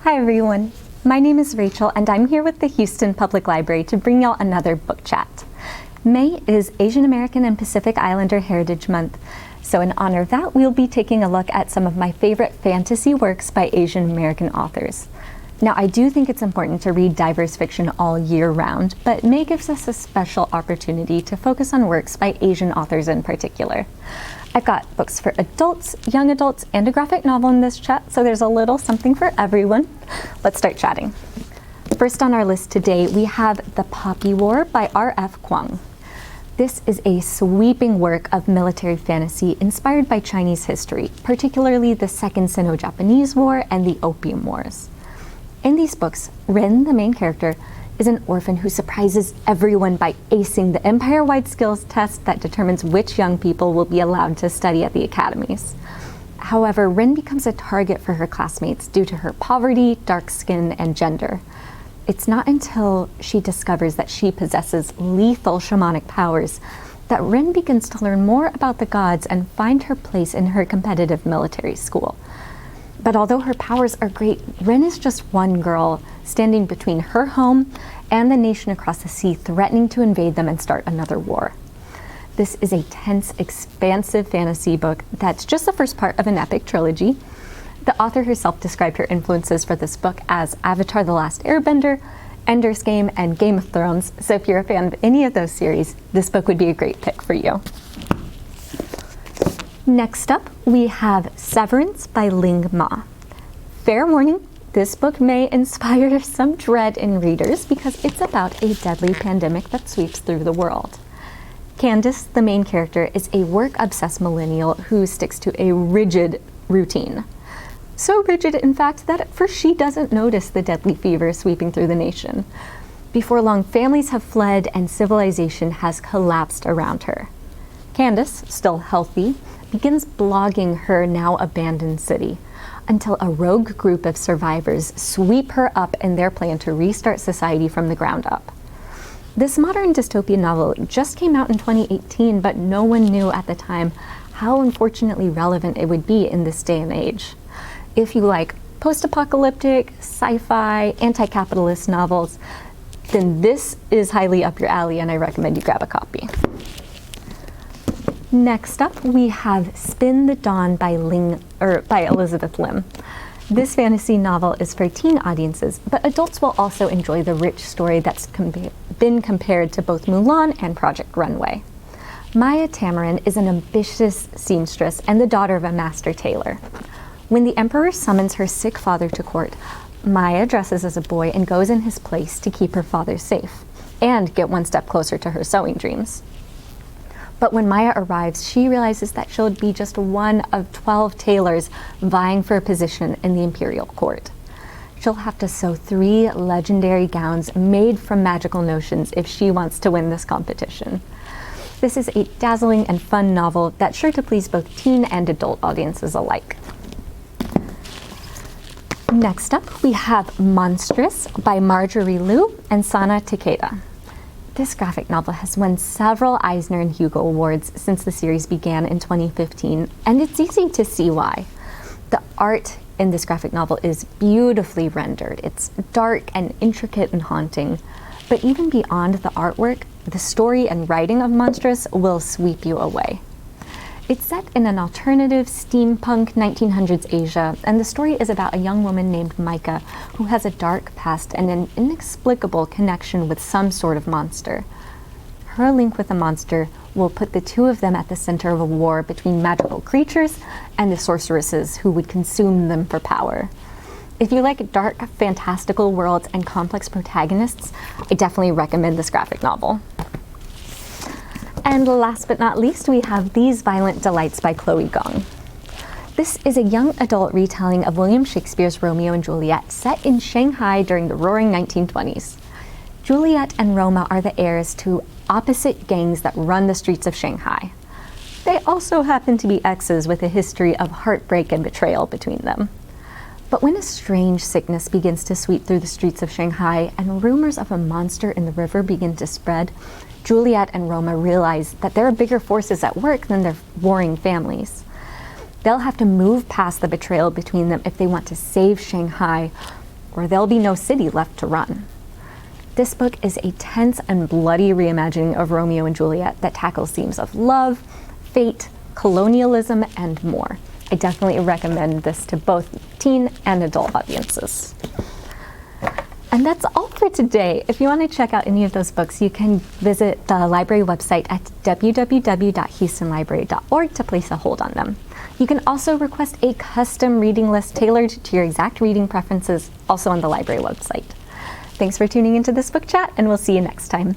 Hi everyone, my name is Rachel and I'm here with the Houston Public Library to bring y'all another book chat. May is Asian American and Pacific Islander Heritage Month, so in honor of that, we'll be taking a look at some of my favorite fantasy works by Asian American authors. Now, I do think it's important to read diverse fiction all year round, but May gives us a special opportunity to focus on works by Asian authors in particular. I've got books for adults, young adults, and a graphic novel in this chat, so there's a little something for everyone. Let's start chatting. First on our list today, we have The Poppy War by R.F. Kuang. This is a sweeping work of military fantasy inspired by Chinese history, particularly the Second Sino-Japanese War and the Opium Wars. In these books, Rin, the main character, is an orphan who surprises everyone by acing the empire-wide skills test that determines which young people will be allowed to study at the academies. However, Rin becomes a target for her classmates due to her poverty, dark skin, and gender. It's not until she discovers that she possesses lethal shamanic powers that Rin begins to learn more about the gods and find her place in her competitive military school. But although her powers are great, Rin is just one girl standing between her home and the nation across the sea, threatening to invade them and start another war. This is a tense, expansive fantasy book that's just the first part of an epic trilogy. The author herself described her influences for this book as Avatar: The Last Airbender, Ender's Game, and Game of Thrones, so if you're a fan of any of those series, this book would be a great pick for you. Next up, we have Severance by Ling Ma. Fair warning, this book may inspire some dread in readers because it's about a deadly pandemic that sweeps through the world. Candace, the main character, is a work-obsessed millennial who sticks to a rigid routine. So rigid, in fact, that at first she doesn't notice the deadly fever sweeping through the nation. Before long, families have fled and civilization has collapsed around her. Candace, still healthy, begins blogging her now abandoned city until a rogue group of survivors sweep her up in their plan to restart society from the ground up. This modern dystopian novel just came out in 2018, but no one knew at the time how unfortunately relevant it would be in this day and age. If you like post-apocalyptic, sci-fi, anti-capitalist novels, then this is highly up your alley and I recommend you grab a copy. Next up, we have Spin the Dawn by Elizabeth Lim. This fantasy novel is for teen audiences, but adults will also enjoy the rich story that's been compared to both Mulan and Project Runway. Maya Tamarin is an ambitious seamstress and the daughter of a master tailor. When the emperor summons her sick father to court, Maya dresses as a boy and goes in his place to keep her father safe and get one step closer to her sewing dreams. But when Maya arrives, she realizes that she'll be just one of 12 tailors vying for a position in the imperial court. She'll have to sew 3 legendary gowns made from magical notions if she wants to win this competition. This is a dazzling and fun novel that's sure to please both teen and adult audiences alike. Next up, we have Monstrous by Marjorie Liu and Sana Takeda. This graphic novel has won several Eisner and Hugo Awards since the series began in 2015, and it's easy to see why. The art in this graphic novel is beautifully rendered. It's dark and intricate and haunting, but even beyond the artwork, the story and writing of Monstrous will sweep you away. It's set in an alternative steampunk 1900s Asia, and the story is about a young woman named Micah who has a dark past and an inexplicable connection with some sort of monster. Her link with the monster will put the two of them at the center of a war between magical creatures and the sorceresses who would consume them for power. If you like dark, fantastical worlds and complex protagonists, I definitely recommend this graphic novel. And last but not least, we have These Violent Delights by Chloe Gong. This is a young adult retelling of William Shakespeare's Romeo and Juliet set in Shanghai during the roaring 1920s. Juliet and Roma are the heirs to opposite gangs that run the streets of Shanghai. They also happen to be exes with a history of heartbreak and betrayal between them. But when a strange sickness begins to sweep through the streets of Shanghai and rumors of a monster in the river begin to spread, Juliet and Roma realize that there are bigger forces at work than their warring families. They'll have to move past the betrayal between them if they want to save Shanghai or there'll be no city left to run. This book is a tense and bloody reimagining of Romeo and Juliet that tackles themes of love, fate, colonialism, and more. I definitely recommend this to both teen and adult audiences. And that's all for today. If you want to check out any of those books, you can visit the library website at www.houstonlibrary.org to place a hold on them. You can also request a custom reading list tailored to your exact reading preferences, also on the library website. Thanks for tuning into this book chat, and we'll see you next time.